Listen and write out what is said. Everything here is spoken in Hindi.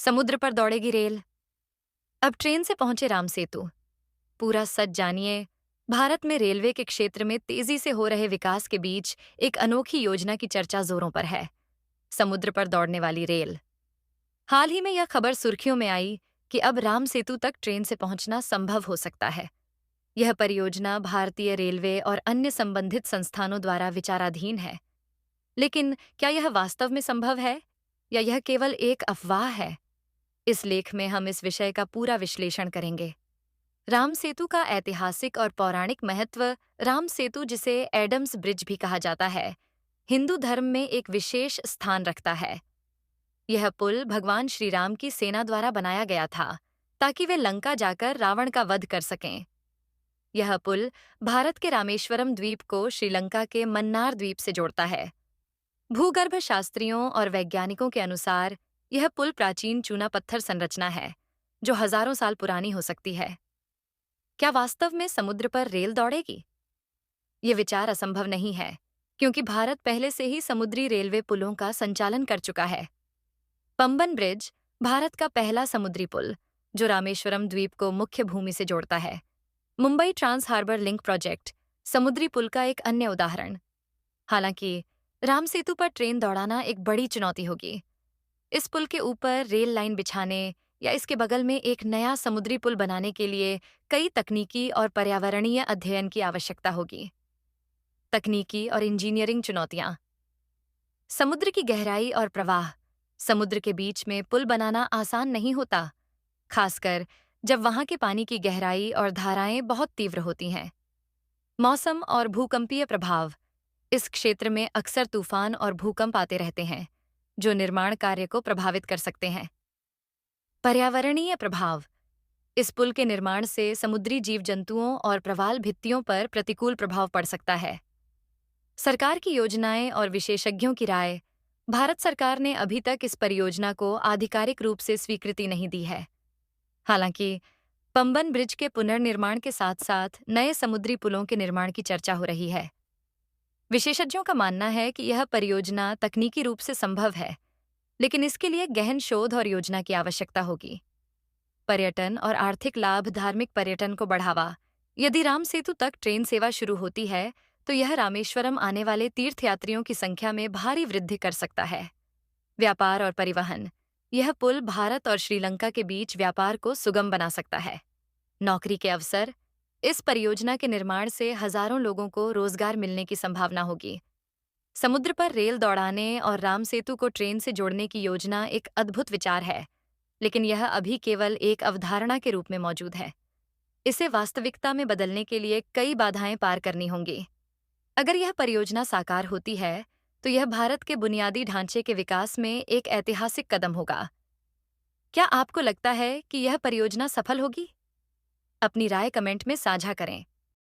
समुद्र पर दौड़ेगी रेल। अब ट्रेन से पहुंचे राम सेतु। पूरा सच जानिए। भारत में रेलवे के क्षेत्र में तेजी से हो रहे विकास के बीच एक अनोखी योजना की चर्चा जोरों पर है। समुद्र पर दौड़ने वाली रेल। हाल ही में यह खबर सुर्खियों में आई कि अब राम सेतु तक ट्रेन से पहुंचना संभव हो सकता है। यह परियोजना भारतीय रेलवे और अन्य संबंधित संस्थानों द्वारा विचाराधीन है। लेकिन क्या यह वास्तव में संभव है या यह केवल एक अफवाह है? इस लेख में हम इस विषय का पूरा विश्लेषण करेंगे। राम सेतु का ऐतिहासिक और पौराणिक महत्व। राम सेतु, जिसे एडम्स ब्रिज भी कहा जाता है, हिंदू धर्म में एक विशेष स्थान रखता है। यह पुल भगवान श्री राम की सेना द्वारा बनाया गया था ताकि वे लंका जाकर रावण का वध कर सकें। यह पुल भारत के रामेश्वरम द्वीप को श्रीलंका के मन्नार द्वीप से जोड़ता है। भूगर्भ शास्त्रियों और वैज्ञानिकों के अनुसार यह पुल प्राचीन चूना पत्थर संरचना है जो हजारों साल पुरानी हो सकती है। क्या वास्तव में समुद्र पर रेल दौड़ेगी? ये विचार असंभव नहीं है, क्योंकि भारत पहले से ही समुद्री रेलवे पुलों का संचालन कर चुका है। पंबन ब्रिज भारत का पहला समुद्री पुल, जो रामेश्वरम द्वीप को मुख्य भूमि से जोड़ता है। Mumbai trans harbour link project समुद्री पुल का एक अन्य उदाहरण। हालांकि राम सेतु पर ट्रेन दौड़ाना एक बड़ी चुनौती होगी। इस पुल के ऊपर रेल लाइन बिछाने या इसके बगल में एक नया समुद्री पुल बनाने के लिए कई तकनीकी और पर्यावरणीय अध्ययन की आवश्यकता होगी। तकनीकी और इंजीनियरिंग चुनौतियां। समुद्र की गहराई और प्रवाह। समुद्र के बीच में पुल बनाना आसान नहीं होता, खासकर जब वहां के पानी की गहराई और धाराएं बहुत तीव्र होती हैं। मौसम और भूकंपीय प्रभाव। इस क्षेत्र में अक्सर तूफान और भूकंप आते रहते हैं, जो निर्माण कार्य को प्रभावित कर सकते हैं। पर्यावरणीय प्रभाव। इस पुल के निर्माण से समुद्री जीव जंतुओं और प्रवाल भित्तियों पर प्रतिकूल प्रभाव पड़ सकता है। सरकार की योजनाएं और विशेषज्ञों की राय। भारत सरकार ने अभी तक इस परियोजना को आधिकारिक रूप से स्वीकृति नहीं दी है। हालांकि पंबन ब्रिज के पुनर्निर्माण के साथ साथ नए समुद्री पुलों के निर्माण की चर्चा हो रही है। विशेषज्ञों का मानना है कि यह परियोजना तकनीकी रूप से संभव है, लेकिन इसके लिए गहन शोध और योजना की आवश्यकता होगी। पर्यटन और आर्थिक लाभ। धार्मिक पर्यटन को बढ़ावा। यदि राम सेतु तक ट्रेन सेवा शुरू होती है तो यह रामेश्वरम आने वाले तीर्थयात्रियों की संख्या में भारी वृद्धि कर सकता है। व्यापार और परिवहन। यह पुल भारत और श्रीलंका के बीच व्यापार को सुगम बना सकता है। नौकरी के अवसर। इस परियोजना के निर्माण से हजारों लोगों को रोजगार मिलने की संभावना होगी। समुद्र पर रेल दौड़ाने और राम सेतु को ट्रेन से जोड़ने की योजना एक अद्भुत विचार है, लेकिन यह अभी केवल एक अवधारणा के रूप में मौजूद है। इसे वास्तविकता में बदलने के लिए कई बाधाएं पार करनी होंगी। अगर यह परियोजना साकार होती है तो यह भारत के बुनियादी ढांचे के विकास में एक ऐतिहासिक कदम होगा। क्या आपको लगता है कि यह परियोजना सफल होगी? अपनी राय कमेंट में साझा करें।